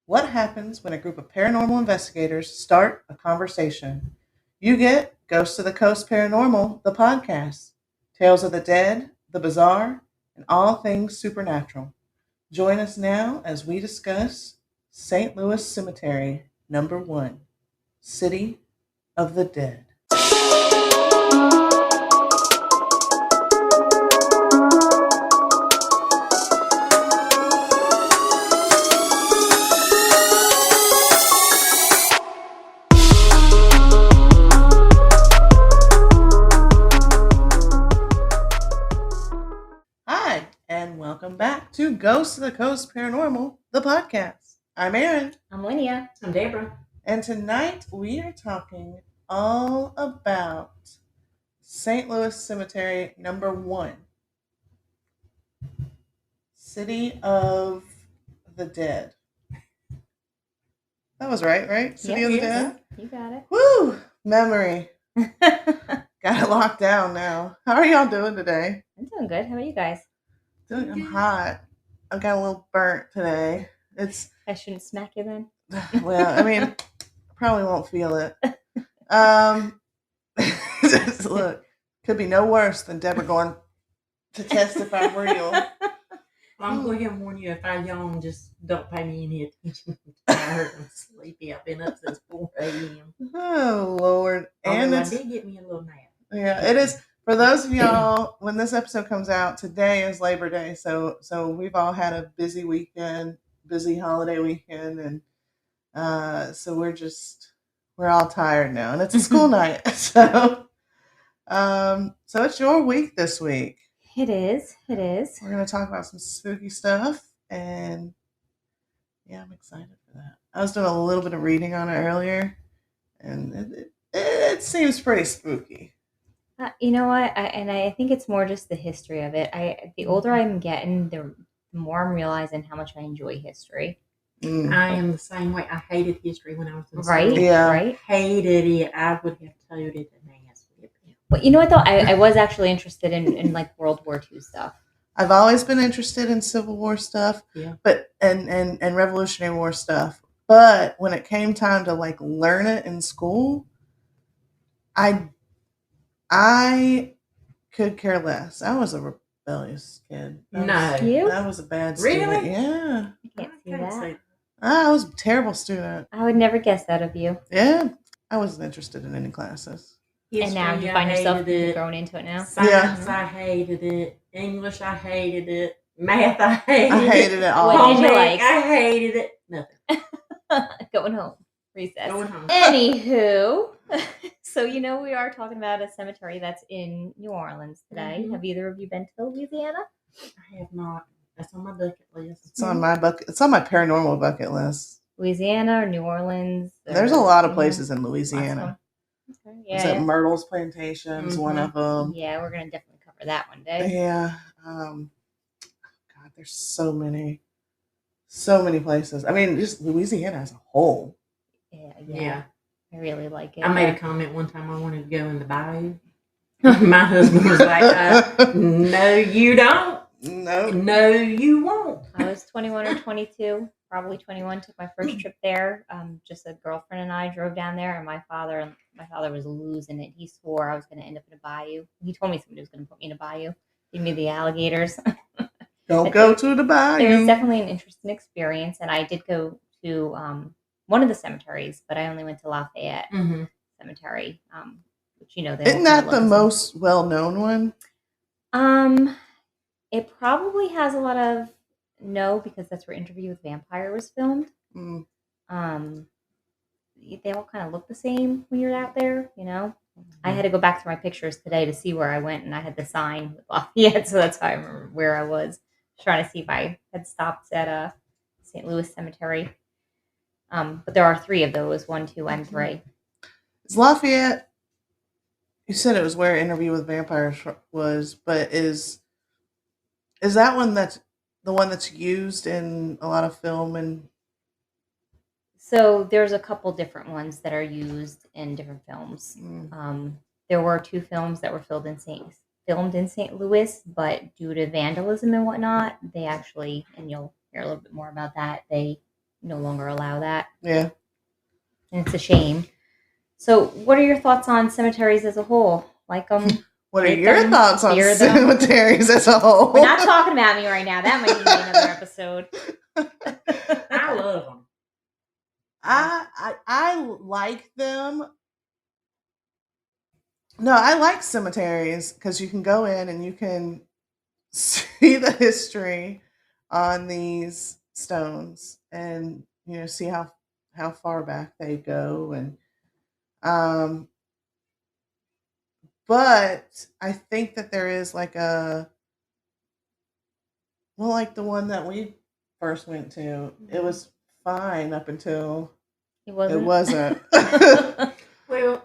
What happens when a group of paranormal investigators start a conversation? You get Ghost of the Coast Paranormal, the podcast, tales of the dead, the bizarre, and all things supernatural. Join us now as we discuss St. Louis Cemetery Number 1, City of the Dead. Hi, and welcome back to Ghost of the Coast Paranormal, the podcast. I'm Erin, I'm Linnea. I'm Deborah. and tonight we are talking all about St. Louis Cemetery Number 1, City of the Dead. That was right? City of the Dead? You got it. Woo! Memory. Got it locked down now. How are y'all doing today? I'm doing good. How about you guys? I'm hot. I got a little burnt today. I shouldn't smack you then. Well, I mean, probably won't feel it. Just look, could be no worse than Deborah going to test if I'm real. I'm going to warn you, if I yawn, just don't pay me any attention. I'm tired. I'm sleepy. I've been up since 4 a.m. Oh, Lord. And I did get me a little nap. Yeah, it is. For those of y'all, when this episode comes out, today is Labor Day. So we've all had a busy weekend, busy holiday weekend. And so we're all tired now. And it's a school night. So it's your week this week. It is. We're going to talk about some spooky stuff. And yeah, I'm excited for that. I was doing a little bit of reading on it earlier. And it seems pretty spooky. You know what? I think it's more just the history of it. The older I'm getting, the more I'm realizing how much I enjoy history. I am the same way. I hated history when I was in Right? school. Yeah. Right? Hated it. I would have told it an ass whip. But you know what, though? I was actually interested in like World War II stuff. I've always been interested in Civil War stuff, Yeah. but and Revolutionary War stuff. But when it came time to like learn it in school, I could care less. I was a rebellious kid. I was a bad student. Really? Yeah. I can't see that. I was a terrible student. I would never guess that of you. Yeah. I wasn't interested in any classes. History, and now you find yourself growing into it now? Science, I hated it. English, I hated it. Math, I hated it. I hated it all. What did you like? I hated it. Nothing. Going home. Recess. Going home. Anywho, so we are talking about a cemetery that's in New Orleans today. Mm-hmm. Have either of you been to Louisiana? I have not. That's on my bucket list. It's on my It's on my paranormal bucket list. Louisiana or New Orleans? There's a lot of places in Louisiana. Okay. Is that Myrtle's Plantations, one of them? Yeah, we're going to definitely cover that one day. Yeah. God, there's so many places. I mean, just Louisiana as a whole. Yeah. I really like it. I made a comment one time I wanted to go in the bayou. My husband was like, no, you don't. No, you won't. I was 21 or 22, probably 21, took my first trip there. Just a girlfriend and I drove down there, and my father was losing it. He swore I was going to end up in a bayou. He told me somebody was going to put me in a bayou. Give me the alligators. Don't go to the bayou. It was definitely an interesting experience, and I did go to one of the cemeteries, but I only went to Lafayette Cemetery, which isn't that the most well-known one? It probably has a lot of because that's where Interview with Vampire was filmed. They all kind of look the same when you're out there, I had to go back to my pictures today to see where I went, and I had the sign with Lafayette, so that's how I remember where I was. Trying to see if I had stopped at St. Louis Cemetery. But there are 3 of those, 1, 2, and 3. Is Lafayette? You said it was where Interview with Vampires was, but is that one that's the one that's used in a lot of film? And so there's a couple different ones that are used in different films. There were 2 films that were filmed in St. Louis, but due to vandalism and whatnot, they actually, and you'll hear a little bit more about that, they no longer allow that. Yeah. And it's a shame. So, what are your thoughts on cemeteries as a whole? Like them? What are your thoughts on cemeteries as a whole? We're not talking about me right now. That might need another episode. I love them. I like them. No, I like cemeteries because you can go in and you can see the history on these stones, and see how far back they go, and but I think that there is like like the one that we first went to, it was fine up until it wasn't. Well,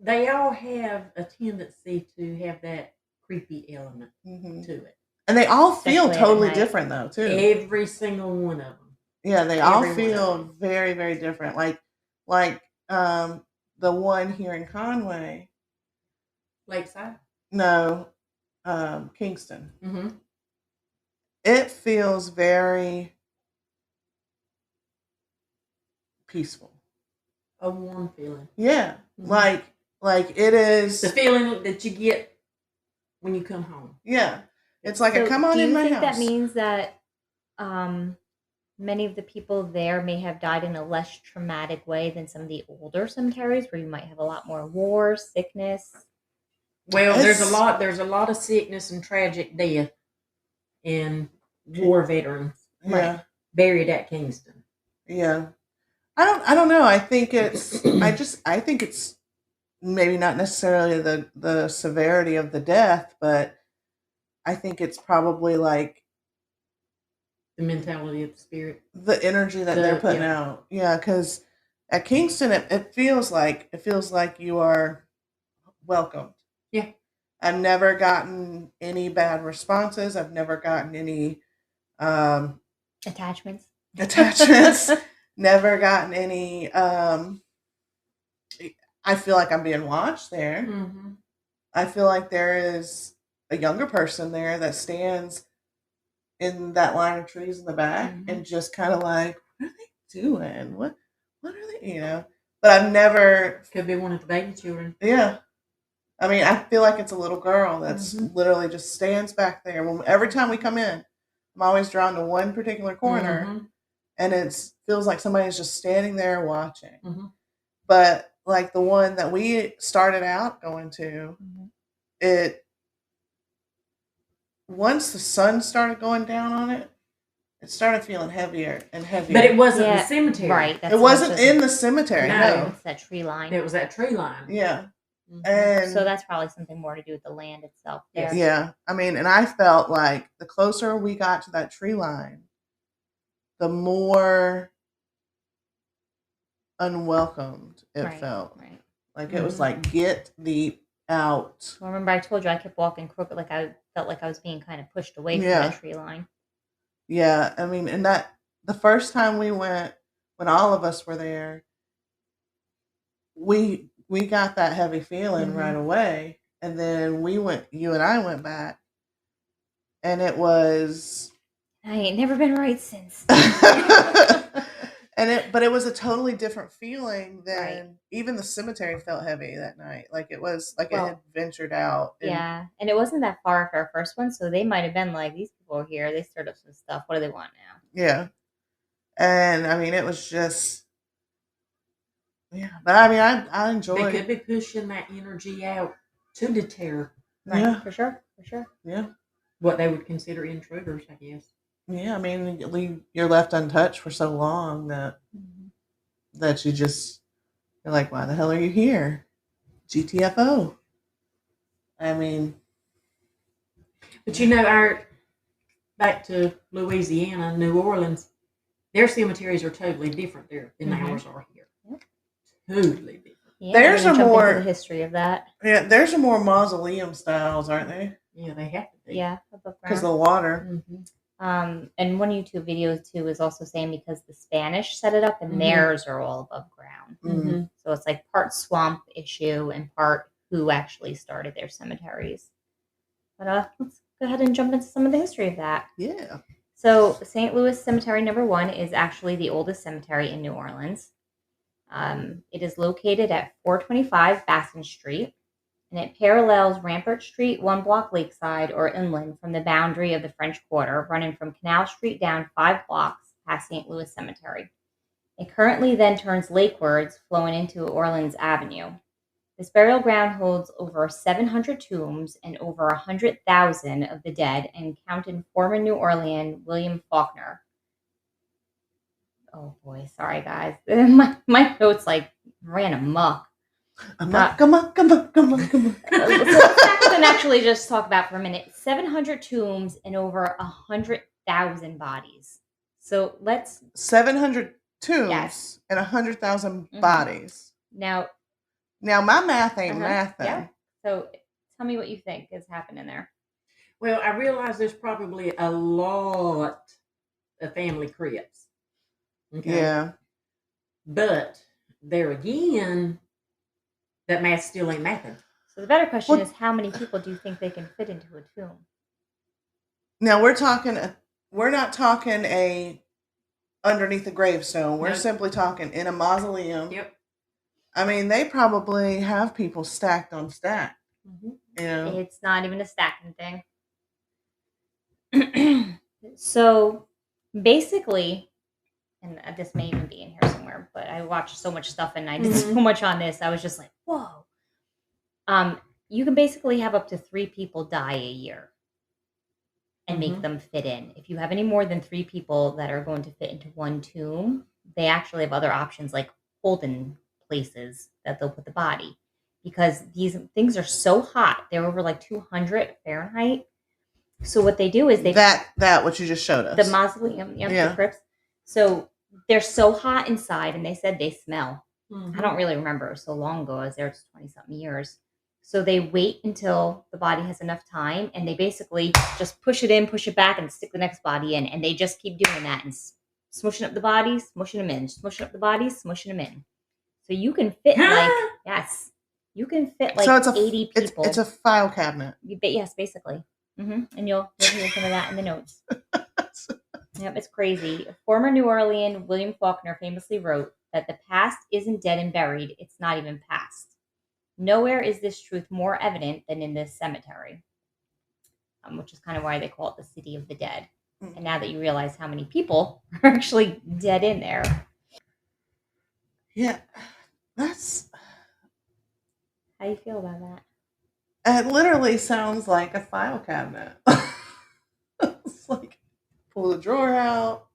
they all have a tendency to have that creepy element to it. And they all feel totally different though, too. Every single one of them. Yeah, they all feel very, very different. Like the one here in Conway. Lakeside? No, Kingston. Mm-hmm. It feels very peaceful. A warm feeling. Yeah, like it is the feeling that you get when you come home. Yeah, it's like a come on in my house. Do you think that means that many of the people there may have died in a less traumatic way than some of the older cemeteries, where you might have a lot more war, sickness? Well, there's a lot of sickness and tragic death in war veterans. Yeah, buried at Kingston. Yeah, I don't know. I think it's I think it's maybe not necessarily the severity of the death, but I think it's probably like the mentality of the spirit, the energy that they're putting out. Yeah, because at Kingston, it feels like you are welcomed. Yeah, I've never gotten any bad responses. I've never gotten any attachments. Never gotten any. I feel like I'm being watched there. Mm-hmm. I feel like there is a younger person there that stands in that line of trees in the back and just kind of like, what are they doing? What are they? But I've never. Could be one of the baby children. Yeah. I mean, I feel like it's a little girl that's literally just stands back there. Every time we come in, I'm always drawn to one particular corner, and it feels like somebody's just standing there watching. But like the one that we started out going to, it once the sun started going down on it, it started feeling heavier and heavier. But it wasn't the cemetery, right? It wasn't in the cemetery. No, it's that tree line. It was that tree line. Yeah. And so that's probably something more to do with the land itself there. Yeah. I mean, and I felt like the closer we got to that tree line, the more unwelcomed it felt. Right. Like it was like, get the out. Well, remember I told you I kept walking crooked, like I felt like I was being kind of pushed away from that tree line. Yeah. I mean, and that the first time we went, when all of us were there, we got that heavy feeling right away. And then you and I went back, and it was. I ain't never been right since. But it was a totally different feeling than even the cemetery felt heavy that night. Like it was like it had ventured out. And it wasn't that far after our first one, so they might have been like, these people are here, they stirred up some stuff. What do they want now? Yeah. And I mean, it was just. Yeah, but I mean, I enjoyed. They could be pushing that energy out to deter. Right, yeah, for sure. Yeah, what they would consider intruders, I guess. Yeah, I mean, you're left untouched for so long that you're like, why the hell are you here? GTFO. I mean, but back to Louisiana, New Orleans, their cemeteries are totally different there than ours are here. Totally different. Yeah, there's a more the history of that. Yeah, there's a more mausoleum styles, aren't they? Yeah, they have to be. Yeah, above ground. Because of the water. And one YouTube video too is also saying because the Spanish set it up and theirs are all above ground. So it's like part swamp issue and part who actually started their cemeteries. But let's go ahead and jump into some of the history of that. Yeah. So St. Louis Cemetery number 1 is actually the oldest cemetery in New Orleans. It is located at 425 Bassin Street, and it parallels Rampart Street 1 block lakeside or inland from the boundary of the French Quarter, running from Canal Street down 5 blocks past St. Louis Cemetery. It currently then turns lakewards, flowing into Orleans Avenue. This burial ground holds over 700 tombs and over 100,000 of the dead, and counted former New Orleans William Faulkner. Oh boy, sorry guys. my notes like ran amok. Amok. So let's actually just talk about for a minute. 700 tombs and over 100,000 bodies. So let's 700 tombs and 100,000 bodies. Now my math ain't math then. Yeah. So tell me what you think is happening there. Well, I realize there's probably a lot of family crypts. Okay. Yeah. But there again, that math still ain't mathing. So the better question is, how many people do you think they can fit into a tomb? Now we're not talking a underneath a gravestone. We're simply talking in a mausoleum. Yep. I mean, they probably have people stacked on stack. Mm-hmm. You know? It's not even a stacking thing. So basically, and this may even be in here somewhere, but I watched so much stuff and I did so much on this. I was just like, whoa. You can basically have up to 3 people die a year and make them fit in. If you have any more than 3 people that are going to fit into one tomb, they actually have other options like holding places that they'll put the body, because these things are so hot. They're over like 200 Fahrenheit. So what they do is they that what you just showed us, the mausoleum, the crypts. So they're so hot inside, and they said they smell. I don't really remember. It was so long ago. I was there 20-something years. So they wait until the body has enough time, and they basically just push it in, push it back, and stick the next body in. And they just keep doing that and smushing up the bodies, smushing them in, smushing up the bodies, smushing them in. So you can fit you can fit like so it's 80 people. It's a file cabinet. Yes, basically. And you'll hear some of that in the notes. Yep, it's crazy. Former New Orleans William Faulkner famously wrote that the past isn't dead and buried, it's not even past. Nowhere is this truth more evident than in this cemetery, which is kind of why they call it the City of the Dead. And now that you realize how many people are actually dead in there. Yeah, that's... How do you feel about that? It literally sounds like a file cabinet. It's like, pull the drawer out,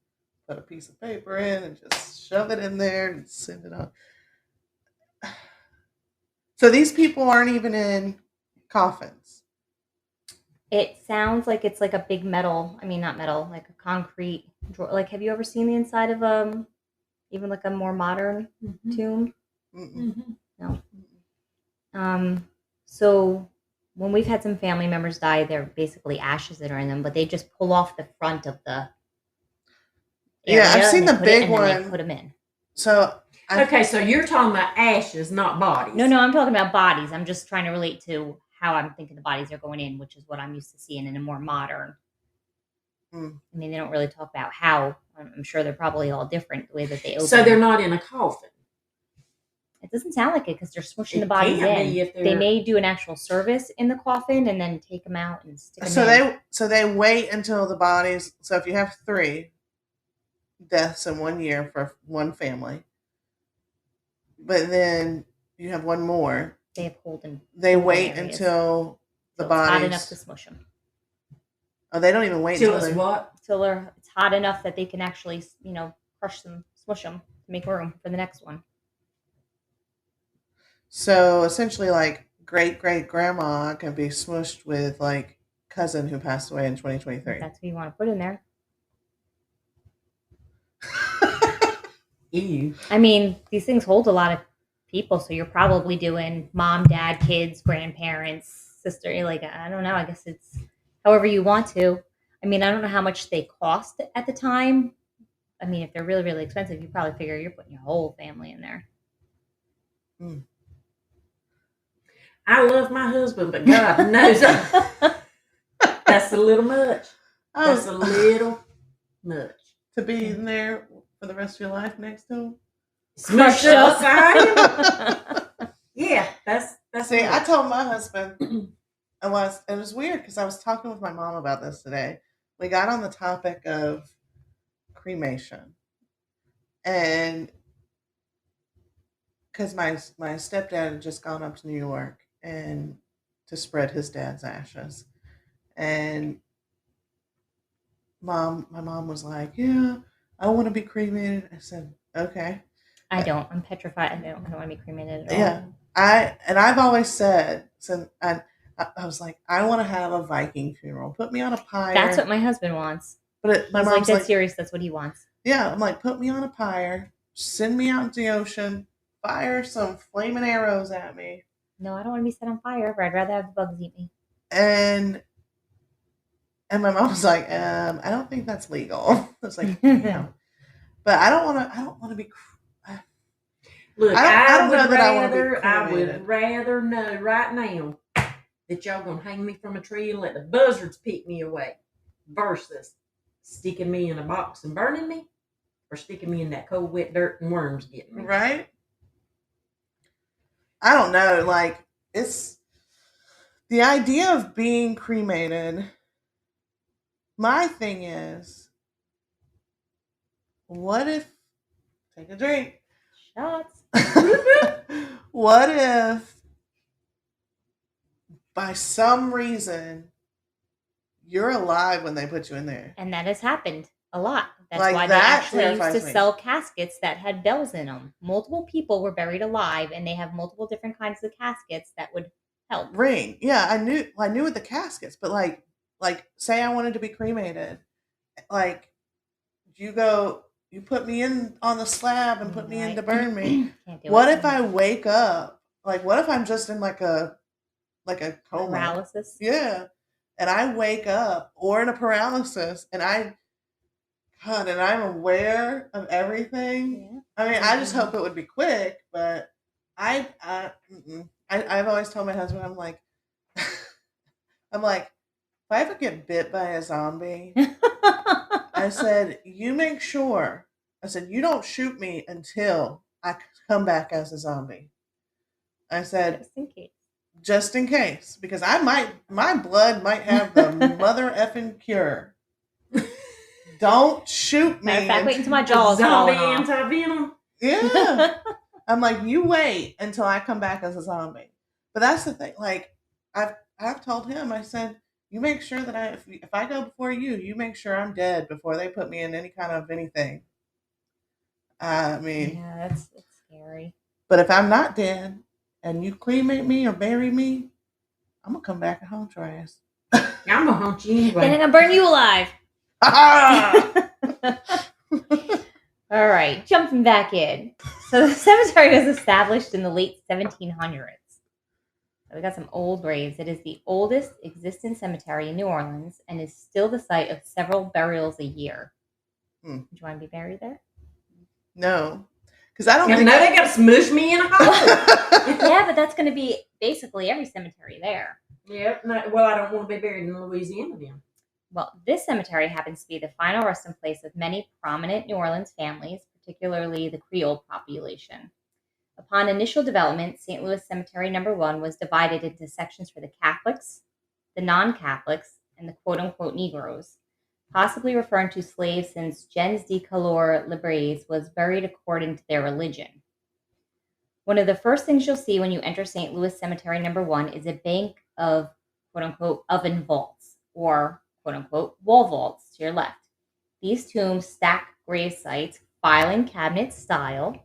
put a piece of paper in, and just shove it in there and send it on. So these people aren't even in coffins. It sounds like it's like a big metal. I mean, not metal, like a concrete drawer. Like, have you ever seen the inside of even like a more modern tomb? No. So when we've had some family members die, they're basically ashes that are in them, but they just pull off the front of the area. Yeah, I've seen the big one. And they put them in. So so you're talking about ashes, not bodies. No, I'm talking about bodies. I'm just trying to relate to how I'm thinking the bodies are going in, which is what I'm used to seeing in a more modern. I mean, they don't really talk about how. I'm sure they're probably all different the way that they open. So they're not in a coffin. It doesn't sound like it because they're smushing the bodies in. They may do an actual service in the coffin and then take them out and stick them in. So they wait until the bodies. So if you have 3 deaths in 1 year for one family, but then you have one more, they wait until the bodies. It's hot enough to smush them. Oh, they don't even wait until it's hot enough that they can actually, crush them, smush them to make room for the next one. So essentially, like great-great-grandma can be smushed with like cousin who passed away in 2023. That's what you want to put in there. Ew. I mean, these things hold a lot of people, so you're probably doing mom, dad, kids, grandparents, sister. Like, I don't know. I guess it's however you want to. I mean, I don't know how much they cost at the time. I mean, if they're really, really expensive, you probably figure you're putting your whole family in there. I love my husband, but God knows that's a little much. That's a little. much. To be in there for the rest of your life next to him? Smushed up beside him? Yeah, that's See, much. I told my husband, it was weird because I was talking with my mom about this today. We got on the topic of cremation. And because my stepdad had just gone up to New York and to spread his dad's ashes. And my mom was like, "Yeah, I want to be cremated." I said, "Okay." I don't. I'm petrified. I don't want to be cremated at all. Yeah, I've always said, so I was like, I want to have a Viking funeral. Put me on a pyre. That's what my husband wants. But my He's mom's like, that's serious. That's what he wants. Yeah, I'm like, put me on a pyre, send me out into the ocean, fire some flaming arrows at me. No, I don't want to be set on fire. I'd rather have the bugs eat me. And my mom was like, I don't think that's legal. I was like, damn. But I don't want to be. Look, I don't would know that I want to be I cremated. would rather know right now that y'all gonna hang me from a tree and let the buzzards pick me away, versus sticking me in a box and burning me, or sticking me in that cold, wet dirt and worms getting me. Right? I don't know. Like, it's the idea of being cremated. My thing is, what if, take a drink. Shots. What if by some reason you're alive when they put you in there? And that has happened a lot. That's Like, why they that actually used to terrifies me. sell caskets that had bells in them. Multiple people were buried alive, and they have multiple different kinds of caskets that would help. Ring. Yeah, I knew with the caskets, but like say I wanted to be cremated. Like, you put me in on the slab and put me in to burn me. What if I wake up? Like, what if I'm just in like a coma? Paralysis? Yeah. And I wake up, or in a paralysis, and I'm aware of everything. Yeah. I mean, I just hope it would be quick, but I've always told my husband, I'm like, if I ever get bit by a zombie, I said, you make sure. I said, you don't shoot me until I come back as a zombie. I said, just in case, because my blood might have the mother effing cure. Don't shoot me. Matter of fact, wait until my jaw's falling off. Zombie anti-venom. Yeah. I'm like, you wait until I come back as a zombie. But that's the thing. Like, I've told him, I said, you make sure that if I go before you make sure I'm dead before they put me in any kind of anything. I mean, yeah, that's scary. But if I'm not dead and you cremate me or bury me, I'm gonna come back and haunt your ass. I'm gonna haunt you anyway. And I'm gonna burn you alive. All right, jumping back in. So the cemetery was established in the late 1700s. So we got some old graves. It is the oldest existing cemetery in New Orleans and is still the site of several burials a year. Do you want to be buried there? No, because I don't. They gotta smush me in a hole. Yeah, but that's going to be basically every cemetery there. Yeah. Well, I don't want to be buried in Louisiana then. Well, this cemetery happens to be the final resting place of many prominent New Orleans families, particularly the Creole population. Upon initial development, St. Louis Cemetery No. 1 was divided into sections for the Catholics, the non-Catholics, and the quote-unquote Negroes, possibly referring to slaves since gens de couleur libres was buried according to their religion. One of the first things you'll see when you enter St. Louis Cemetery No. 1 is a bank of quote-unquote oven vaults, or quote-unquote wall vaults to your left. These tombs stack grave sites, filing cabinet style,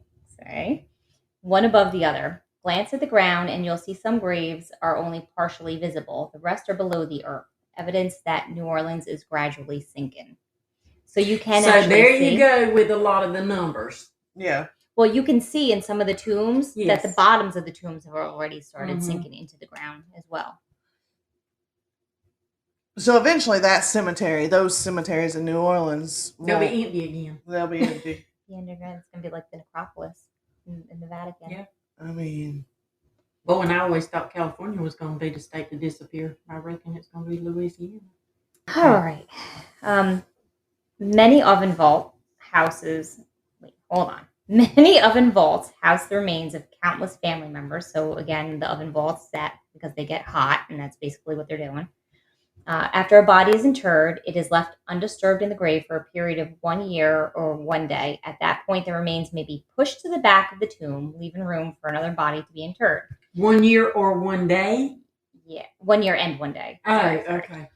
one above the other. Glance at the ground and you'll see some graves are only partially visible. The rest are below the earth, evidence that New Orleans is gradually sinking. So you can you go with a lot of the numbers. Yeah. Well, you can see in some of the tombs that the bottoms of the tombs have already started sinking into the ground as well. So eventually those cemeteries in New Orleans, they'll be empty again. They'll be empty. The underground is going to be like the necropolis in the Vatican. Yeah. I mean, well, and I always thought California was going to be the state to disappear. I reckon it's going to be Louisiana. All right. Many oven vault houses, wait, hold on. Many oven vaults house the remains of countless family members. So again, the oven vaults that because they get hot, and that's basically what they're doing. After a body is interred, it is left undisturbed in the grave for a period of 1 year or 1 day. At that point, the remains may be pushed to the back of the tomb, leaving room for another body to be interred. 1 year or 1 day? Yeah, 1 year and 1 day. Oh, Sorry. okay.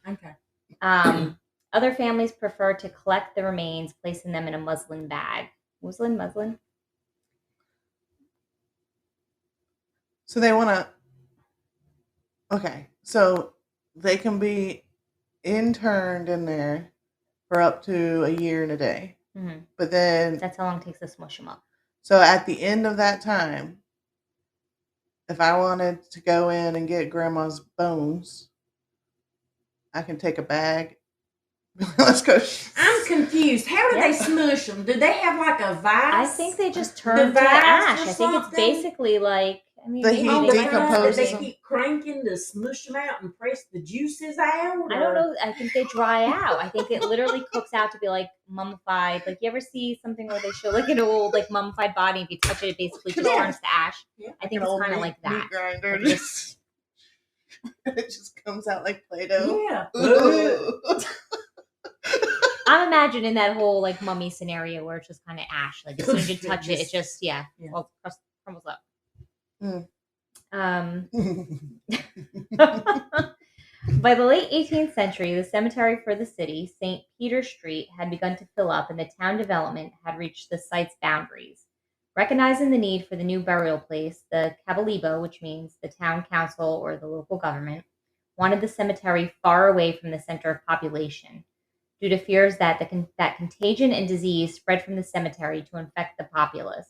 Other families prefer to collect the remains, placing them in a muslin bag. Muslin? So they want to. Okay, so they can be interned in there for up to a year and a day. Mm-hmm. But then, That's how long it takes to smush them up. so at the end of that time, if I wanted to go in and get grandma's bones, I can take a bag. Let's go. I'm confused. How do they smush them? Do they have like a vice? I think they just turn to ash. I think it's basically like, I mean, The maybe heat they decomposes They them. keep cranking to smush them out and press the juices out? I don't know. I think they dry out. I think it literally cooks out to be like mummified. Like, you ever see something where they show like an old like mummified body? If you touch it, it basically just turns to ash. Yeah. I think it's kind of like that. Meat grinder. It just comes out like Play-Doh. Yeah. I'm imagining that whole like mummy scenario where it's just kind of ash. Like as soon as you touch it, it just well, crumbles up. Mm. By the late 18th century, the cemetery for the city, St. Peter Street, had begun to fill up, and the town development had reached the site's boundaries. Recognizing the need for the new burial place, the Cabildo, which means the town council or the local government, wanted the cemetery far away from the center of population, due to fears that that contagion and disease spread from the cemetery to infect the populace.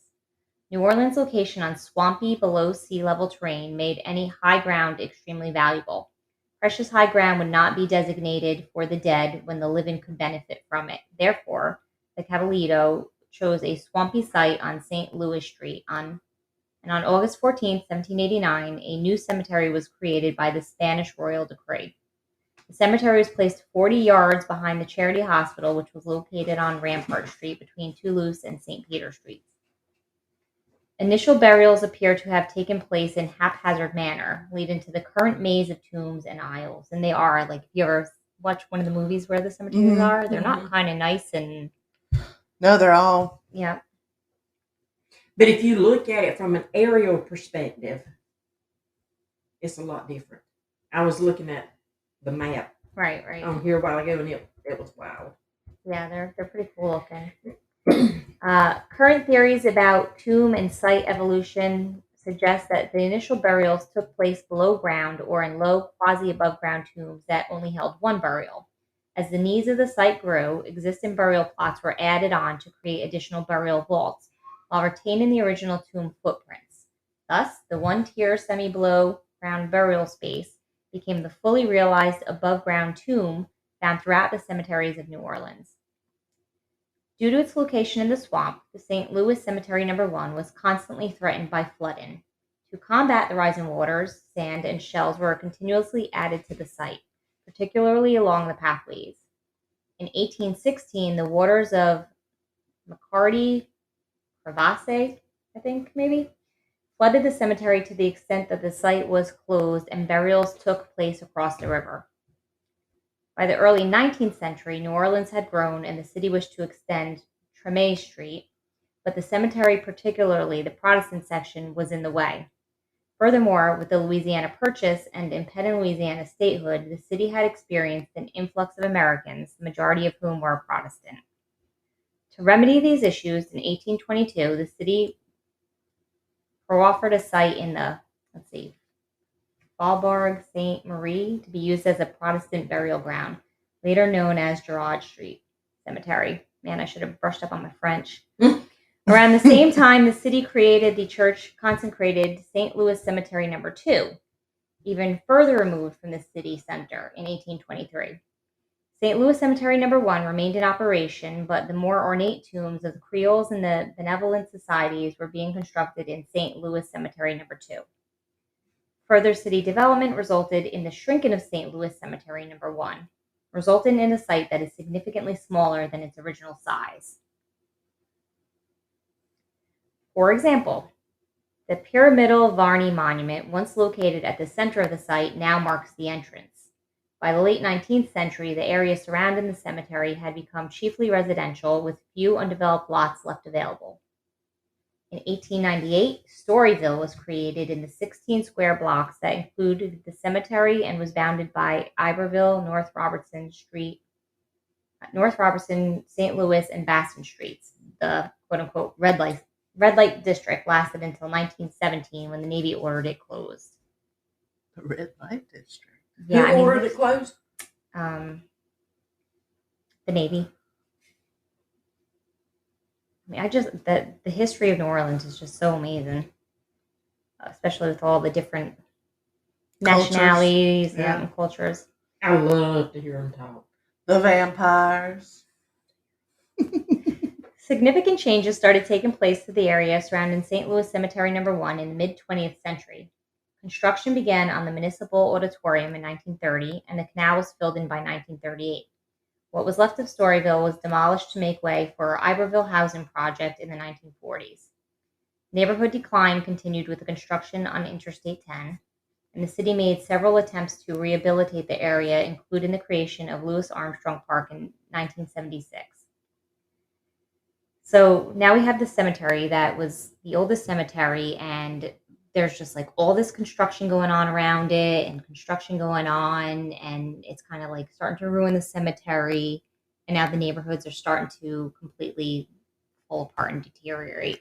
New Orleans' location on swampy, below sea level terrain made any high ground extremely valuable. Precious high ground would not be designated for the dead when the living could benefit from it. Therefore, the Cabildo chose a swampy site on St. Louis Street. And on August 14, 1789, a new cemetery was created by the Spanish royal decree. The cemetery was placed 40 yards behind the Charity Hospital, which was located on Rampart Street between Toulouse and St. Peter Streets. Initial burials appear to have taken place in haphazard manner, leading to the current maze of tombs and aisles. And they are, like, if you ever watch one of the movies where the cemeteries are, they're not kind of nice and... No, they're all... Yeah. But if you look at it from an aerial perspective, it's a lot different. I was looking at the map Right. on here a while ago, and it was wild. Yeah, they're pretty cool looking. Current theories about tomb and site evolution suggest that the initial burials took place below ground or in low, quasi-above ground tombs that only held one burial. As the needs of the site grew, existing burial plots were added on to create additional burial vaults, while retaining the original tomb footprints. Thus, the one-tier semi-below ground burial space became the fully realized above-ground tomb found throughout the cemeteries of New Orleans. Due to its location in the swamp, the St. Louis Cemetery No. 1 was constantly threatened by flooding. To combat the rising waters, sand and shells were continuously added to the site, particularly along the pathways. In 1816, the waters of McCarty Crevasse, I think maybe, flooded the cemetery to the extent that the site was closed and burials took place across the river. By the early 19th century, New Orleans had grown and the city wished to extend Treme Street, but the cemetery, particularly the Protestant section, was in the way. Furthermore, with the Louisiana Purchase and impending Louisiana statehood, the city had experienced an influx of Americans, the majority of whom were Protestant. To remedy these issues, in 1822, the city proffered a site in the, Faubourg Sainte-Marie to be used as a Protestant burial ground, later known as Girard Street Cemetery. Man, I should have brushed up on my French. Around the same time, the city created the church-consecrated St. Louis Cemetery No. 2, even further removed from the city center in 1823. St. Louis Cemetery No. 1 remained in operation, but the more ornate tombs of the Creoles and the benevolent societies were being constructed in St. Louis Cemetery No. 2. Further city development resulted in the shrinking of St. Louis Cemetery No. 1. resulting in a site that is significantly smaller than its original size. For example, the pyramidal Varney monument, once located at the center of the site, now marks the entrance. By the late 19th century, the area surrounding the cemetery had become chiefly residential, with few undeveloped lots left available. In 1898, Storyville was created in the 16 square blocks that included the cemetery and was bounded by Iberville, North Robertson, St. Louis, and Baston Streets. The quote-unquote red light district lasted until 1917 when the Navy ordered it closed. The red light district. Yeah, Who ordered it closed? The Navy. I mean, the history of New Orleans is just so amazing, especially with all the different nationalities and cultures. I love to hear them talk. The vampires. Significant changes started taking place to the area surrounding St. Louis Cemetery No. 1 in the mid-20th century. Construction began on the Municipal Auditorium in 1930, and the canal was filled in by 1938. What was left of Storyville was demolished to make way for Iberville housing project in the 1940s. Neighborhood decline continued with the construction on Interstate 10, and the city made several attempts to rehabilitate the area, including the creation of Louis Armstrong Park in 1976. So now we have the cemetery that was the oldest cemetery, and there's just like all this construction going on around it and it's kind of like starting to ruin the cemetery, and now the neighborhoods are starting to completely fall apart and deteriorate.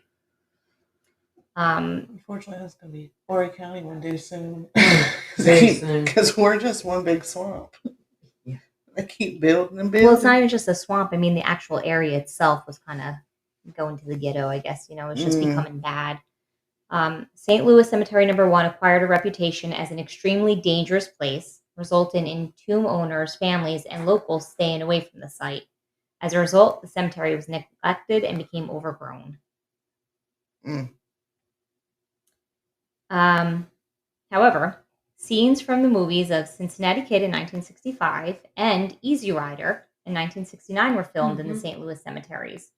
Unfortunately, that's going to be Horry County one day soon. Very soon. Because we're just one big swamp. Yeah. They keep building and building. Well, it's not even just a swamp. I mean, the actual area itself was kind of going to the ghetto, I guess. It's just becoming bad. St. Louis Cemetery No. 1 acquired a reputation as an extremely dangerous place, resulting in tomb owners, families, and locals staying away from the site. As a result, the cemetery was neglected and became overgrown. However, scenes from the movies of Cincinnati Kid in 1965 and Easy Rider in 1969 were filmed in the St. Louis cemeteries.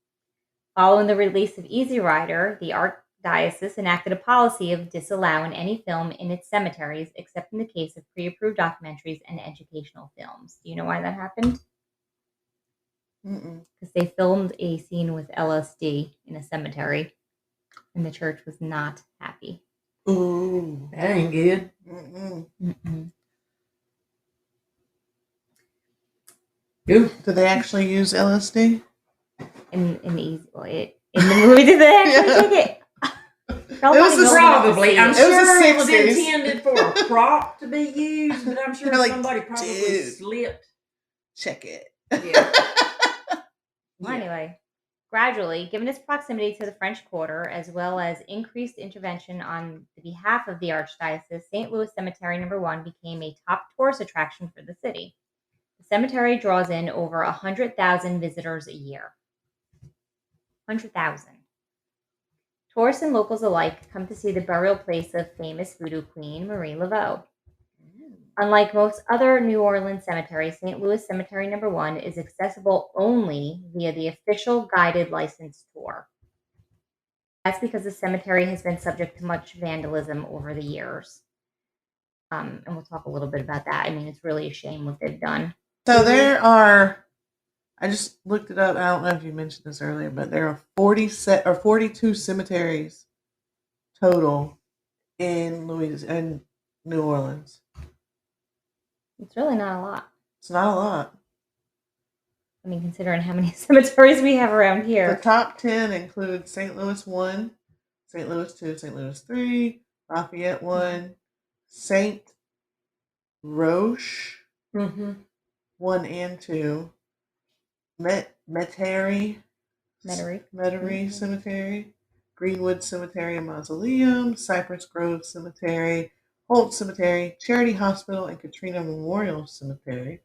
Following the release of Easy Rider, the Archdiocese enacted a policy of disallowing any film in its cemeteries, except in the case of pre-approved documentaries and educational films. Do you know why that happened? Because they filmed a scene with LSD in a cemetery, and the church was not happy. Ooh. That ain't good. Do they actually use LSD? In the movie, did they actually take it? Probably. I'm sure it was 60s. intended for a prop to be used, but I'm sure somebody probably slipped. Check it. Yeah. Well, anyway, gradually, given its proximity to the French Quarter, as well as increased intervention on the behalf of the Archdiocese, St. Louis Cemetery No. 1 became a top tourist attraction for the city. The cemetery draws in over 100,000 visitors a year. 100,000. Tourists and locals alike come to see the burial place of famous voodoo queen Marie Laveau. Unlike most other New Orleans cemeteries, St. Louis Cemetery No. 1 is accessible only via the official guided license tour. That's because the cemetery has been subject to much vandalism over the years. And we'll talk a little bit about that. I mean, it's really a shame what they've done. So there are, I just looked it up. I don't know if you mentioned this earlier, but there are 42 cemeteries total in New Orleans. It's really not a lot. It's not a lot. I mean, considering how many cemeteries we have around here. The top 10 include St. Louis 1, St. Louis 2, St. Louis 3, Lafayette 1, St. Roche 1 and 2, Metairie Cemetery, Greenwood Cemetery and Mausoleum, Cypress Grove Cemetery, Holt Cemetery, Charity Hospital, and Katrina Memorial Cemetery.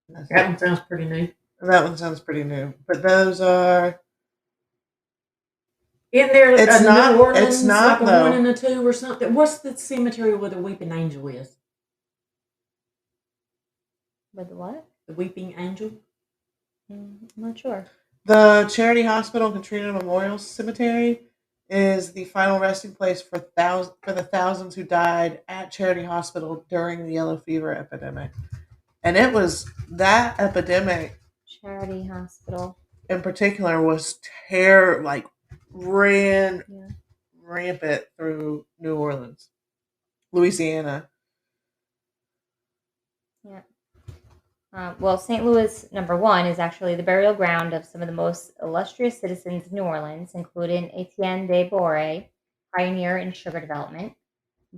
That one sounds pretty new. That one sounds pretty new. But those are... Isn't there It's not, New Orleans, it's not, like a though. 1 and a 2 or something? What's the cemetery where the weeping angel is? With the what? The Weeping Angel. I'm not sure. The Charity Hospital Katrina Memorial Cemetery is the final resting place for the thousands who died at Charity Hospital during the yellow fever epidemic. And it was that epidemic Charity Hospital. in particular was ran rampant through New Orleans, Louisiana. Yeah. Well, St. Louis, number 1, is actually the burial ground of some of the most illustrious citizens of New Orleans, including Etienne de Boré, pioneer in sugar development,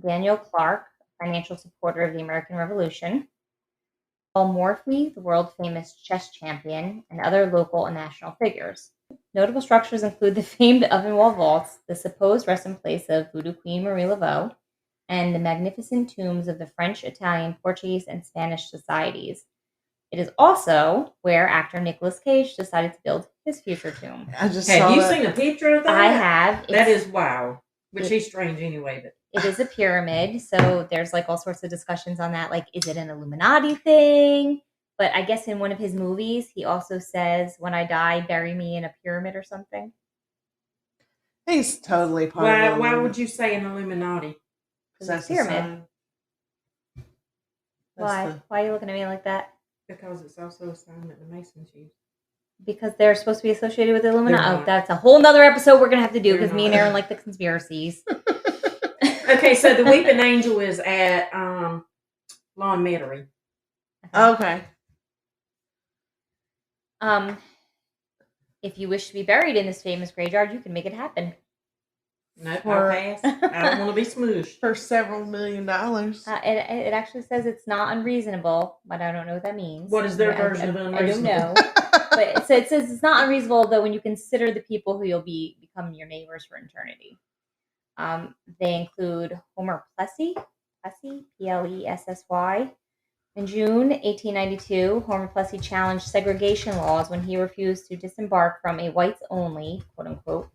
Daniel Clark, financial supporter of the American Revolution, Paul Morphy, the world-famous chess champion, and other local and national figures. Notable structures include the famed oven wall vaults, the supposed resting place of Voodoo Queen Marie Laveau, and the magnificent tombs of the French, Italian, Portuguese, and Spanish societies. It is also where actor Nicolas Cage decided to build his future tomb. I just Have saw you that. seen a picture of that? I have. That is wow. Which he's strange anyway, but it is a pyramid, so there's like all sorts of discussions on that. Like, is it an Illuminati thing? But I guess in one of his movies, he also says, "When I die, bury me in a pyramid" or something. He's totally part of why would you say an Illuminati? Because it's a pyramid. Why? Why are you looking at me like that? Because it's also a sign that the Masons use. Because they're supposed to be associated with the Illuminati. Oh, that's a whole nother episode we're going to have to do because me and Aaron like the conspiracies. Okay, so the Weeping Angel is at Lawn Metairie. Okay. If you wish to be buried in this famous graveyard, you can make it happen. Nope, I'll pass. I don't want to be smooshed. For several $1 million. It actually says it's not unreasonable, but I don't know what that means. What is their version of unreasonable? I don't know. But it says it's not unreasonable, though, when you consider the people who you'll be becoming your neighbors for eternity. They include Homer Plessy, Plessy. In June 1892, Homer Plessy challenged segregation laws when he refused to disembark from a whites-only, quote-unquote,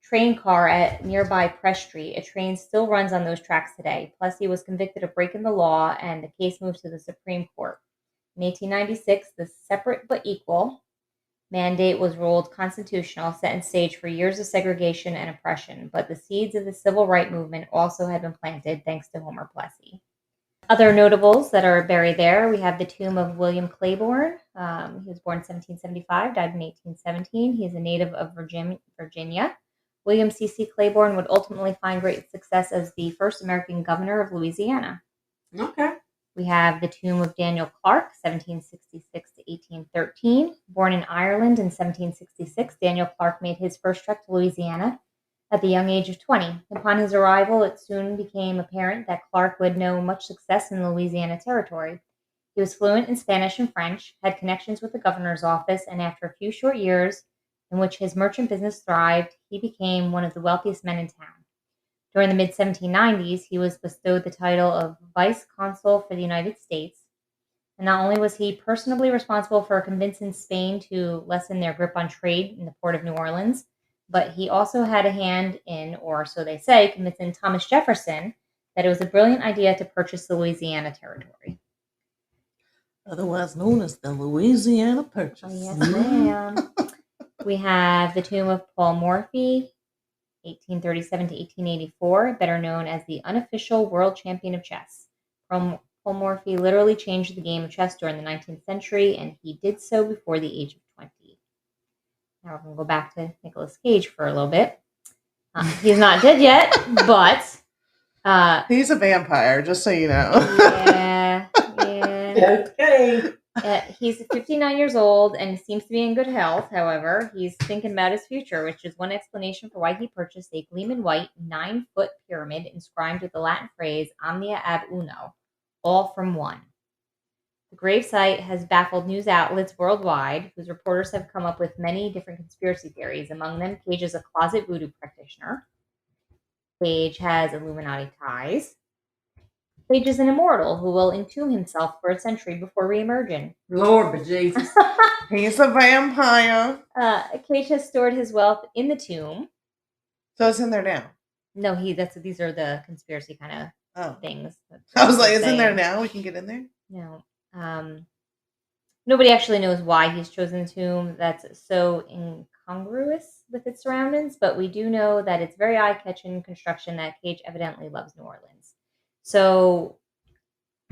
train car at nearby Press Street. A train still runs on those tracks today. Plessy was convicted of breaking the law, and the case moved to the Supreme Court. In 1896, the separate but equal mandate was ruled constitutional, setting stage for years of segregation and oppression, but the seeds of the civil rights movement also had been planted thanks to Homer Plessy. Other notables that are buried there, we have the tomb of William Claiborne. He was born in 1775, died in 1817. He is a native of Virginia. William C.C. Claiborne would ultimately find great success as the first American governor of Louisiana. Okay. We have the tomb of Daniel Clark, 1766 to 1813. Born in Ireland in 1766, Daniel Clark made his first trek to Louisiana at the young age of 20. Upon his arrival, it soon became apparent that Clark would know much success in the Louisiana Territory. He was fluent in Spanish and French, had connections with the governor's office, and after a few short years in which his merchant business thrived, he became one of the wealthiest men in town. During the mid-1790s, he was bestowed the title of Vice Consul for the United States. And not only was he personally responsible for convincing Spain to lessen their grip on trade in the port of New Orleans, but he also had a hand in, or so they say, convincing Thomas Jefferson that it was a brilliant idea to purchase the Louisiana Territory. Otherwise known as the Louisiana Purchase. Oh, yes, ma'am. We have the tomb of Paul Morphy, 1837 to 1884, better known as the unofficial world champion of chess. Paul Morphy literally changed the game of chess during the 19th century, and he did so before the age of 20. Now we're going to go back to Nicolas Cage for a little bit. He's not dead yet, but... he's a vampire, just so you know. Yeah. Okay. He's 59 years old and seems to be in good health. However, he's thinking about his future, which is one explanation for why he purchased a gleaming white 9-foot pyramid inscribed with the Latin phrase Omnia ab uno, all from one. The gravesite has baffled news outlets worldwide, whose reporters have come up with many different conspiracy theories. Among them, Cage is a closet voodoo practitioner. Cage has Illuminati ties. Cage is an immortal who will entomb himself for a century before re-emerging. Lord Jesus. He's a vampire. Cage has stored his wealth in the tomb. So it's in there now? No, these are the conspiracy kind of things. I was like, it's in there now? We can get in there? No. Nobody actually knows why he's chosen a tomb that's so incongruous with its surroundings, but we do know that it's very eye-catching construction that Cage evidently loves New Orleans. So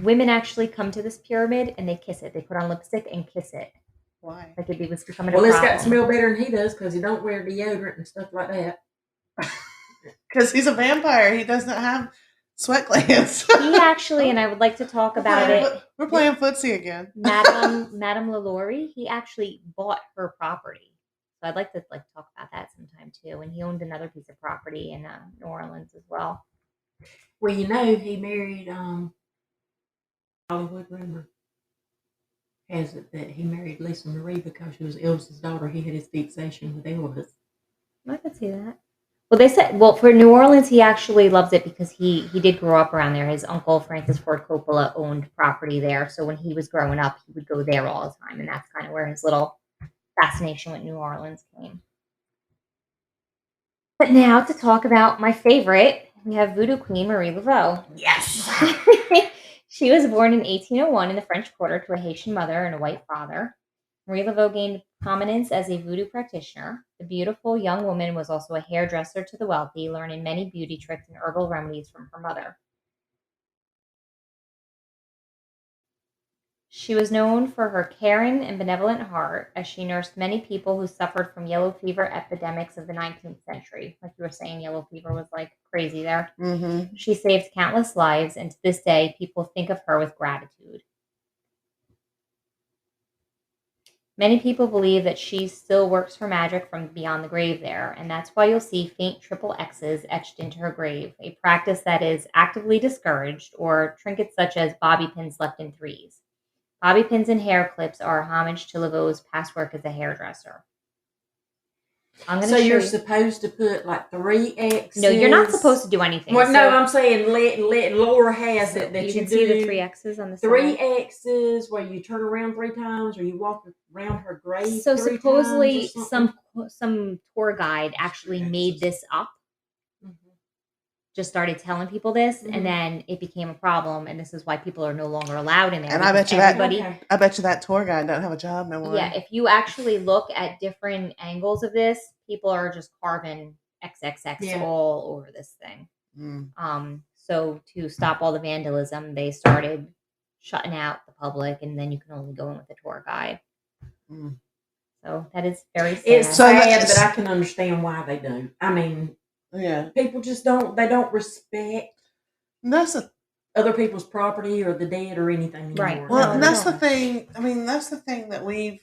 women actually come to this pyramid and they kiss it. They put on lipstick and kiss it. Why? Like it was becoming Well, a it's problem. got to smell better than he does because he don't wear deodorant and stuff like that. Because he's a vampire. He doesn't have sweat glands. He actually, and I would like to talk about it. We're playing footsie again. Madame LaLaurie, he actually bought her property. So I'd like to talk about that sometime too. And he owned another piece of property in New Orleans as well. Well, you know, he married Hollywood rumor has it that he married Lisa Marie because she was Elvis's daughter. He had his fixation with Elvis. I could see that. Well, they said, for New Orleans, he actually loves it because he did grow up around there. His uncle, Francis Ford Coppola, owned property there. So when he was growing up, he would go there all the time. And that's kind of where his little fascination with New Orleans came. But now to talk about my favorite, we have Voodoo Queen Marie Laveau. Yes! She was born in 1801 in the French Quarter to a Haitian mother and a white father. Marie Laveau gained prominence as a voodoo practitioner. The beautiful young woman was also a hairdresser to the wealthy, learning many beauty tricks and herbal remedies from her mother. She was known for her caring and benevolent heart, as she nursed many people who suffered from yellow fever epidemics of the 19th century. Like you were saying, yellow fever was like crazy there. Mm-hmm. She saved countless lives, and to this day, people think of her with gratitude. Many people believe that she still works her magic from beyond the grave there, and that's why you'll see faint triple X's etched into her grave, a practice that is actively discouraged, or trinkets such as bobby pins left in threes. Bobby pins and hair clips are a homage to Laveau's past work as a hairdresser. So you're supposed to put like 3 X's? No, you're not supposed to do anything. Well, no, I'm saying let Laura has it that you you can do see the 3 X's on the 3 side. X's where you turn around 3 times, or you walk around her grave. So 3 supposedly times some tour guide actually made this up. Just started telling people this, and then it became a problem, and this is why people are no longer allowed in there. And I bet you that tour guide doesn't have a job no more. Yeah, if you actually look at different angles of this, people are just carving XXX all over this thing. So to stop all the vandalism, they started shutting out the public, and then you can only go in with a tour guide. So that is very sad. It's sad, but I can understand why they do. I mean, yeah, people just don't respect other people's property or the dead or anything anymore. Right. Well, and that's the thing. I mean, that's the thing that we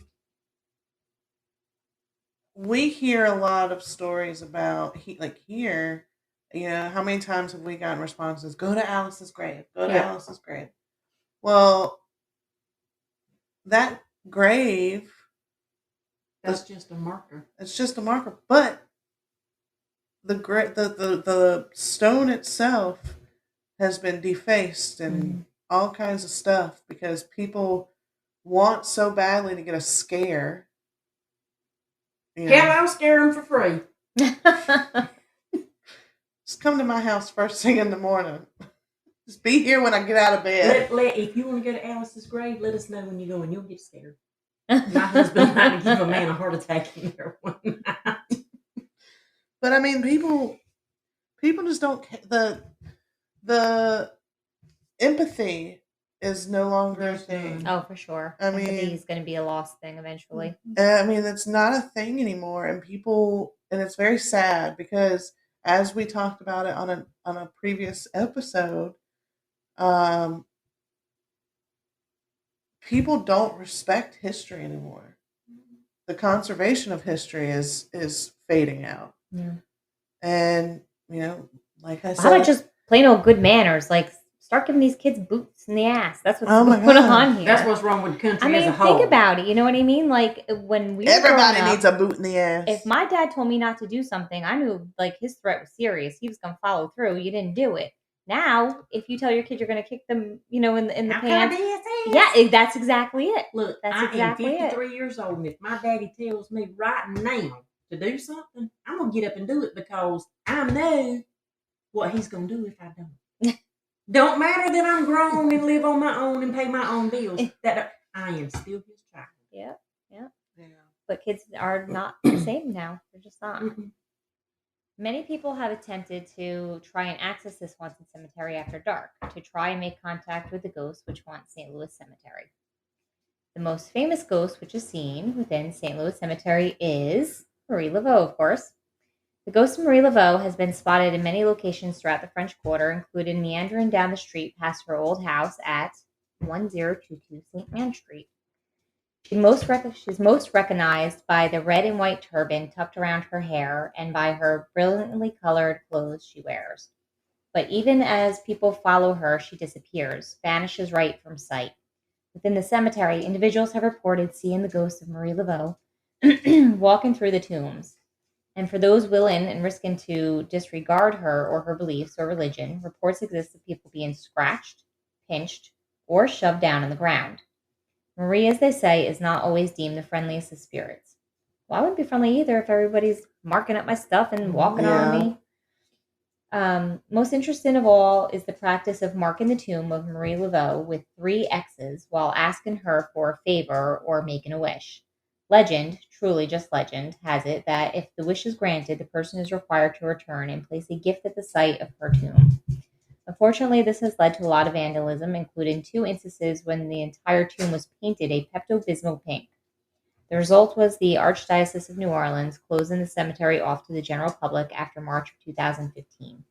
hear a lot of stories about. Here, you know, how many times have we gotten responses? Go to Alice's grave. Go to Alice's grave. Well, that grave. That's just a marker. It's just a marker, but the stone itself has been defaced and all kinds of stuff because people want so badly to get a scare. I'll scare them for free. Just come to my house first thing in the morning. Just be here when I get out of bed. If you want to go to Alice's grave, let us know when you go and you'll get scared. My husband might give a man a heart attack in there one night. But I mean, people just don't. The empathy is no longer a thing. Oh, for sure. I mean, empathy is going to be a lost thing eventually. I mean, it's not a thing anymore, and it's very sad because as we talked about it on a previous episode, people don't respect history anymore. The conservation of history is fading out. Yeah. And, you know, like I said, how about just plain old good manners? Like, start giving these kids boots in the ass. That's what's going on here. That's what's wrong with the country as a whole. Think about it. You know what I mean? Like, when we everybody needs a boot in the ass. If my dad told me not to do something, I knew like his threat was serious. He was going to follow through. You didn't do it. Now, if you tell your kid you're going to kick them, you know, in the pants, that's exactly it. Look, I am 53 years old, and if my daddy tells me right now to do something, I'm going to get up and do it because I know what he's going to do if I don't. Don't matter that I'm grown and live on my own and pay my own bills. I am still his child. Yep. Yeah. But kids are not the same now. They're just not. Mm-mm. Many people have attempted to try and access this haunted cemetery after dark to try and make contact with the ghost which haunts St. Louis Cemetery. The most famous ghost which is seen within St. Louis Cemetery is Marie Laveau, of course. The ghost of Marie Laveau has been spotted in many locations throughout the French Quarter, including meandering down the street past her old house at 1022 St. Anne Street. She's most recognized by the red and white turban tucked around her hair and by her brilliantly colored clothes she wears. But even as people follow her, she disappears, vanishes right from sight. Within the cemetery, individuals have reported seeing the ghost of Marie Laveau walking through the tombs. And for those willing and risking to disregard her or her beliefs or religion, reports exist of people being scratched, pinched, or shoved down on the ground. Marie, as they say, is not always deemed the friendliest of spirits. Well, I wouldn't be friendly either if everybody's marking up my stuff and walking on me. Most interesting of all is the practice of marking the tomb of Marie Laveau with 3 X's while asking her for a favor or making a wish. Legend, truly just legend, has it that if the wish is granted, the person is required to return and place a gift at the site of her tomb. Unfortunately, this has led to a lot of vandalism, including 2 instances when the entire tomb was painted a Pepto-Bismol pink. The result was the Archdiocese of New Orleans closing the cemetery off to the general public after March of 2015.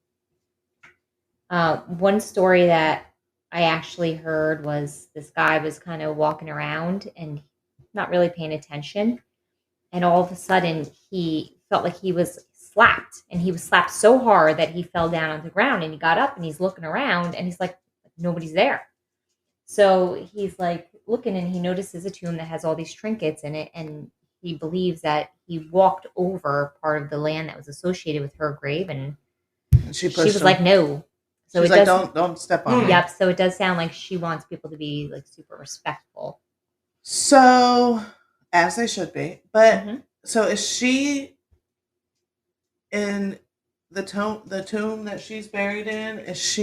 One story that I actually heard was this guy was kind of walking around and not really paying attention. And all of a sudden, he felt like he was slapped. And he was slapped so hard that he fell down on the ground. And he got up and he's looking around and he's like, nobody's there. So he's like looking and he notices a tomb that has all these trinkets in it. And he believes that he walked over part of the land that was associated with her grave. And she was him. like, no. So she's it like, don't step on me. Yep. So it does sound like she wants people to be like super respectful. So, as they should be. But so is she in the tomb that she's buried in? Is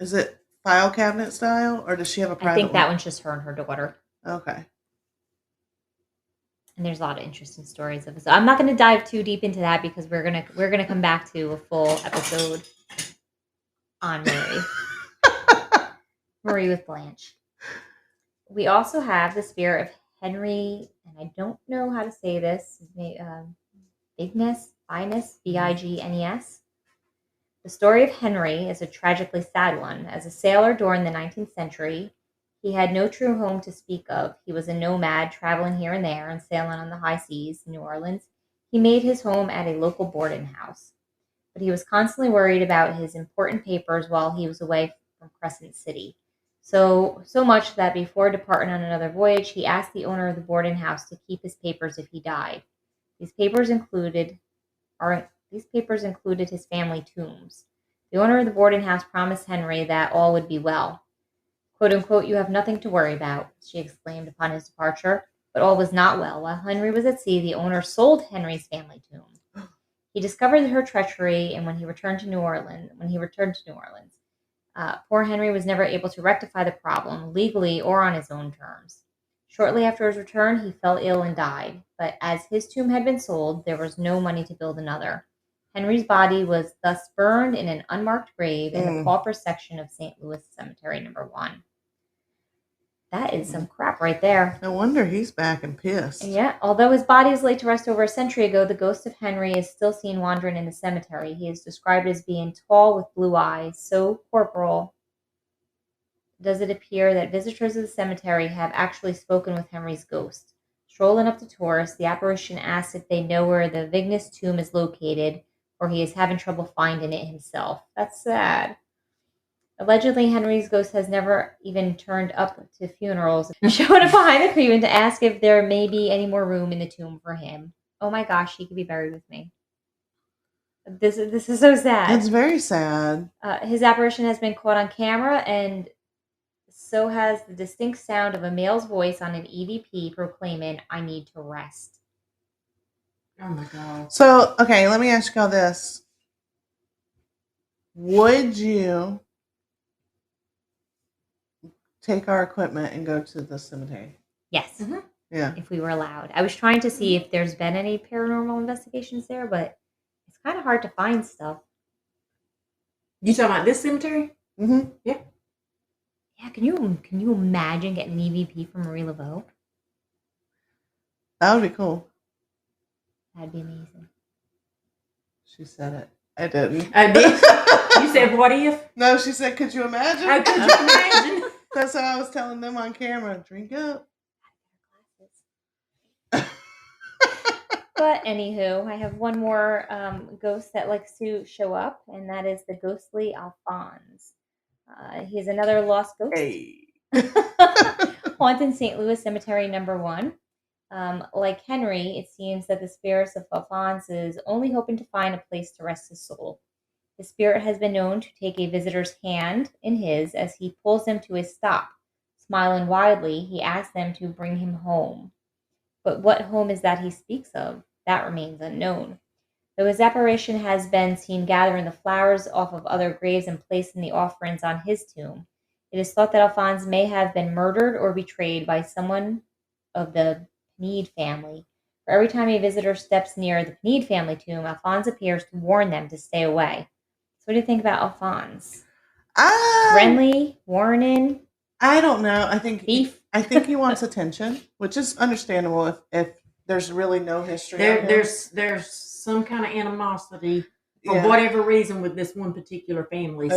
it file cabinet style, or does she have a private I think that one's just her and her daughter. Okay. And there's a lot of interesting stories of it. So I'm not going to dive too deep into that because we're gonna come back to a full episode on Marie. Marie with Blanche. We also have the spirit of Henry, and I don't know how to say this. Vignes, Vignes. The story of Henry is a tragically sad one. As a sailor during the 19th century, he had no true home to speak of. He was a nomad, traveling here and there and sailing on the high seas in New Orleans. He made his home at a local boarding house. But he was constantly worried about his important papers while he was away from Crescent City. So much that before departing on another voyage, he asked the owner of the boarding house to keep his papers if he died. These papers included his family tombs. The owner of the boarding house promised Henry that all would be well. "Quote unquote, you have nothing to worry about," she exclaimed upon his departure. But all was not well. While Henry was at sea, the owner sold Henry's family tomb. He discovered her treachery, and when he returned to New Orleans, poor Henry was never able to rectify the problem, legally or on his own terms. Shortly after his return, he fell ill and died, but as his tomb had been sold, there was no money to build another. Henry's body was thus burned in an unmarked grave in the pauper section of St. Louis Cemetery No. 1. That is some crap right there. No wonder he's back and pissed. Yeah, although his body was laid to rest over a century ago, the ghost of Henry is still seen wandering in the cemetery. He is described as being tall with blue eyes, so corporal does it appear that visitors of the cemetery have actually spoken with Henry's ghost. Strolling up to tourists, the apparition asks if they know where the Vignes tomb is located, or he is having trouble finding it himself. That's sad. Allegedly, Henry's ghost has never even turned up to funerals. Showed up behind the coffin to ask if there may be any more room in the tomb for him. Oh my gosh, he could be buried with me. This is so sad. It's very sad. His apparition has been caught on camera, and so has the distinct sound of a male's voice on an EVP proclaiming, "I need to rest." Oh my God. So, okay, let me ask y'all this. Would you take our equipment and go to the cemetery. Yes, Yeah. if we were allowed. I was trying to see if there's been any paranormal investigations there, but it's kind of hard to find stuff. You talking about this cemetery? Mm-hmm. Yeah. Yeah, can you imagine getting an EVP from Marie Laveau? That would be cool. That'd be amazing. She said it. I didn't. I did. You said, what if? No, she said, could you imagine? How could you imagine? That's how I was telling them on camera. Drink up. But anywho, I have one more ghost that likes to show up, and that is the ghostly Alphonse. He's another lost ghost. Hey. Haunting St. Louis Cemetery number 1. Like Henry, it seems that the spirit of Alphonse is only hoping to find a place to rest his soul. The spirit has been known to take a visitor's hand in his as he pulls them to a stop. Smiling widely, he asks them to bring him home. But what home is that he speaks of? That remains unknown. Though his apparition has been seen gathering the flowers off of other graves and placing the offerings on his tomb, it is thought that Alphonse may have been murdered or betrayed by someone of the Panede family. For every time a visitor steps near the Panede family tomb, Alphonse appears to warn them to stay away. So what do you think about Alphonse? Friendly? Warning? I don't know. I think Thief? I think he wants attention, which is understandable if there's really no history. There's some kind of animosity for whatever reason with this one particular family.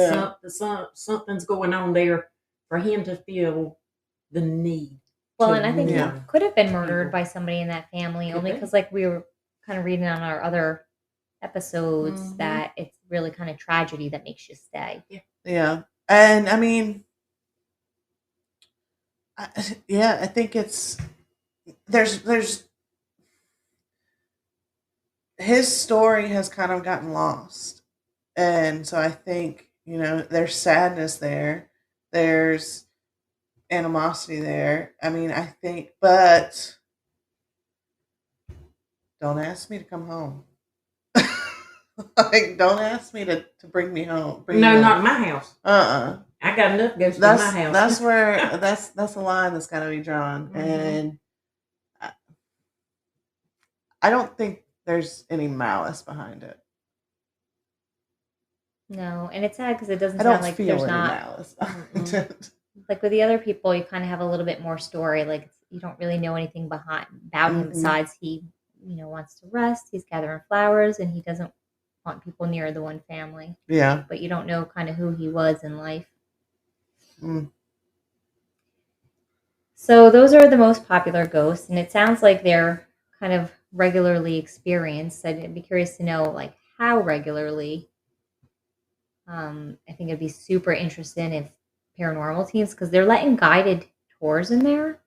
Something's going on there for him to feel the need. Well, and I think he could have been murdered by somebody in that family, only because, like we were kind of reading on our other episodes, that it's really kind of tragedy that makes you stay. Yeah. And I mean, I think it's there's his story has kind of gotten lost, and so I think there's sadness there, there's animosity there. I mean, I think, but don't ask me to come home. Like, don't ask me to bring me home. Not my house. I got enough ghosts in my house. That's where that's a line that's got to be drawn, and I don't think there's any malice behind it. No, and it's sad because it doesn't sound like there's not malice behind it. Like with the other people, you kind of have a little bit more story. Like you don't really know anything about him besides he, wants to rest. He's gathering flowers, and he doesn't want people near the one family. Yeah, but you don't know kind of who he was in life. So those are the most popular ghosts, and it sounds like they're kind of regularly experienced. I'd be curious to know, like, how regularly. I think it'd be super interesting if paranormal teams, because they're letting guided tours in there.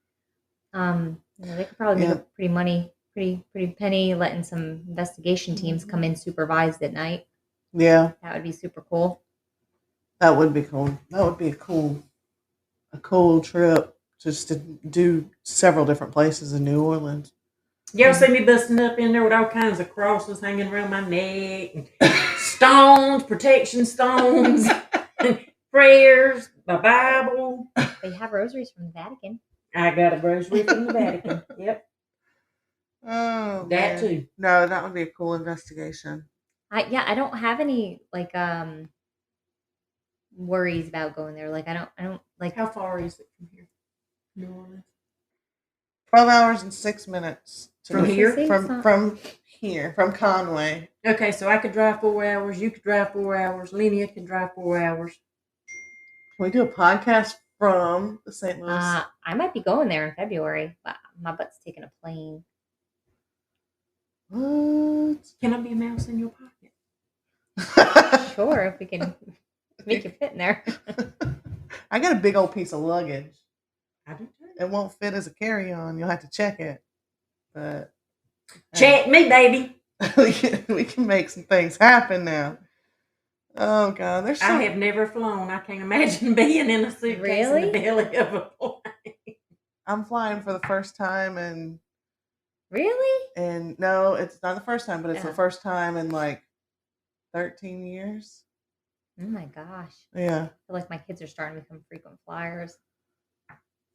They could probably make a pretty penny letting some investigation teams come in supervised at night. Yeah, that would be super cool. That would be cool. That would be a cool trip just to do several different places in New Orleans. Y'all see me busting up in there with all kinds of crosses hanging around my neck, and stones, protection stones, prayers, my Bible. They have rosaries from the Vatican. I got a rosary from the Vatican. Yep. Oh, that too. No, that would be a cool investigation. I don't have any worries about going there. Like I don't like. How far is it from here? New Orleans. 12 hours and 6 minutes. From here? From here, from Conway. Okay, so I could drive 4 hours. You could drive 4 hours. Linnea could drive 4 hours. Can we do a podcast from the St. Louis? I might be going there in February, but my butt's taking a plane. What? Can I be a mouse in your pocket? Sure, if we can make you fit in there. I got a big old piece of luggage. I do too. It won't fit as a carry-on. You'll have to check it. But check me, baby. we can make some things happen now. Oh God, I have never flown. I can't imagine being in a suitcase in the belly of a plane. I'm flying for the first time, and really? And no, it's not the first time, but it's the first time in like 13 years. Oh my gosh. Yeah. I feel like my kids are starting to become frequent flyers.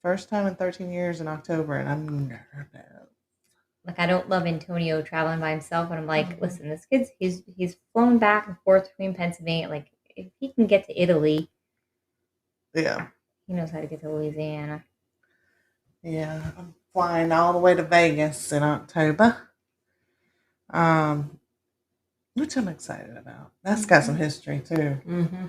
First time in 13 years in October, and I'm nervous. Like, I don't love Antonio traveling by himself, and I'm like, Mhm. listen, this kid's he's flown back and forth between Pennsylvania. Like, if he can get to Italy, Yeah. he knows how to get to Louisiana. Yeah. I'm flying all the way to Vegas in October. Which I'm excited about. That's got some history too. Mm-hmm.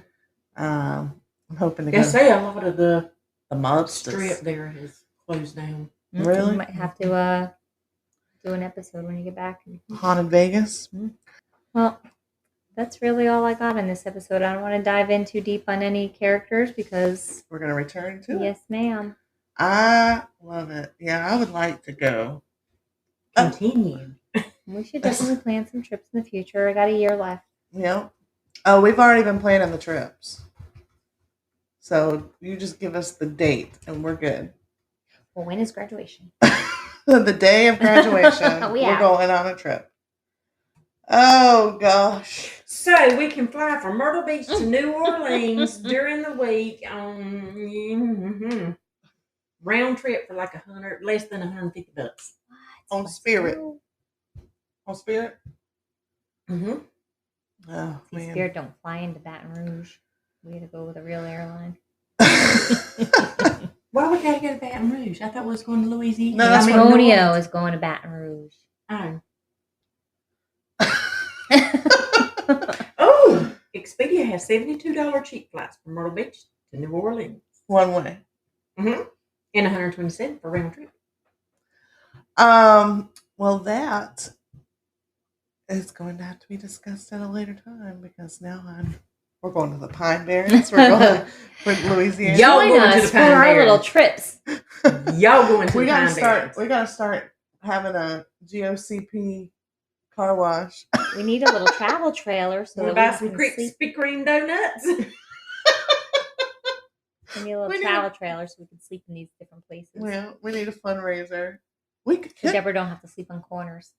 I'm hoping to I go say a lot of the the mobsters. strip there has closed down. Really? You might have to do an episode when you get back. Haunted Vegas. Well, that's really all I got in this episode. I don't want to dive in too deep on any characters because We're gonna return to it. yes, ma'am. I love it. Yeah, I would like to go. Continue. We should definitely plan some trips in the future. I got a year left. Yeah. Oh, we've already been planning the trips. So you just give us the date and we're good. Well, when is graduation? The day of graduation, Oh, we're yeah. going on a trip. Oh gosh. So we can fly from Myrtle Beach to New Orleans during the week on round trip for like less than $150. On Let's Spirit. go. On Spirit? Mm-hmm. Oh See, man. Spirit don't fly into Baton Rouge. We had to go with a real airline. Why would they go to Baton Rouge? I thought we was going to Louisiana. No, that's New Antonio Orleans. is going to Baton Rouge. Oh. Oh, Expedia has $72 cheap flights from Myrtle Beach to New Orleans. One way. Mm-hmm. And $127 for round trip. Well, that is going to have to be discussed at a later time because now we're going to the Pine Barrens. We're going for Louisiana. Y'all Join going to us the for Pine our Barrens. little trips. Y'all going to we the gotta Pine start. Barrens. We gotta start having a GOCP car wash. We need a little travel trailer so Want to that buy some we can sleep. Krispy Kreme donuts? We need a little We need travel trailer so we can sleep in these different places. Well, we need a fundraiser. We So could, Deborah don't have to sleep on corners.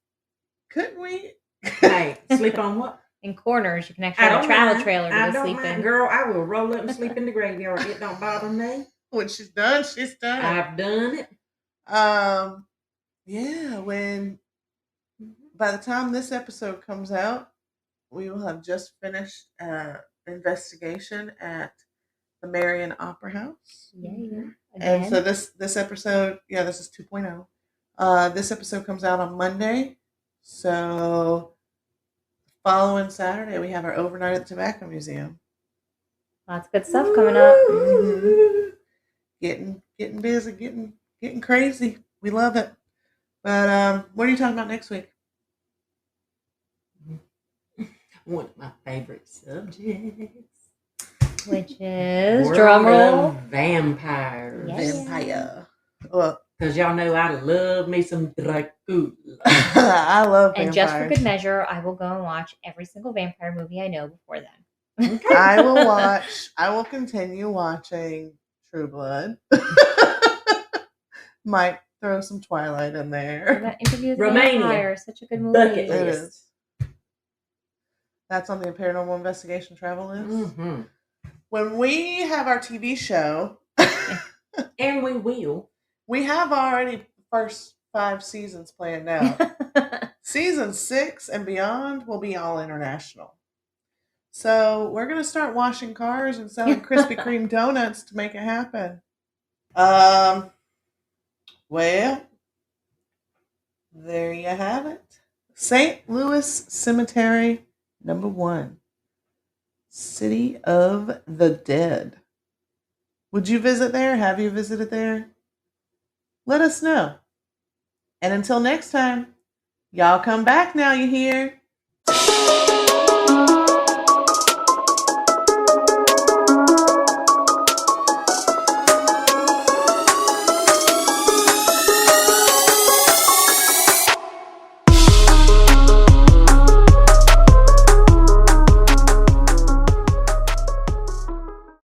couldn't we? Hey, sleep on what? In corners, you can actually I have a don't travel mind. trailer to I go don't sleep mind, in. girl. I will roll up and sleep in the graveyard. It don't bother me. When she's done, she's done. I've done it. Yeah. When by the time this episode comes out, we will have just finished investigation at the Marion Opera House. Yeah. And Again. so this episode, this is 2.0. This episode comes out on Monday. So following Saturday, we have our overnight at the Tobacco Museum. Lots of good stuff coming up. Mm-hmm. Getting busy, getting crazy. We love it. But what are you talking about next week? One of my favorite subjects. Which is World drumroll. of Vampires. Yeah. Vampire. Well, Because y'all know I love me some Dracula. I love vampires. And just for good measure, I will go and watch every single vampire movie I know before then. I will continue watching True Blood. Might throw some Twilight in there. That Interview with the Romania. Vampire is such a good Bucket movie. It list. is. That's on the Paranormal Investigation travel list. Mm-hmm. When we have our TV show, And we will. we have already first 5 seasons planned out. Season 6 and beyond will be all international. So we're going to start washing cars and selling Krispy Kreme donuts to make it happen. Well, there you have it. St. Louis Cemetery, number 1. City of the Dead. Would you visit there? Have you visited there? Let us know. And until next time, y'all come back now, you hear?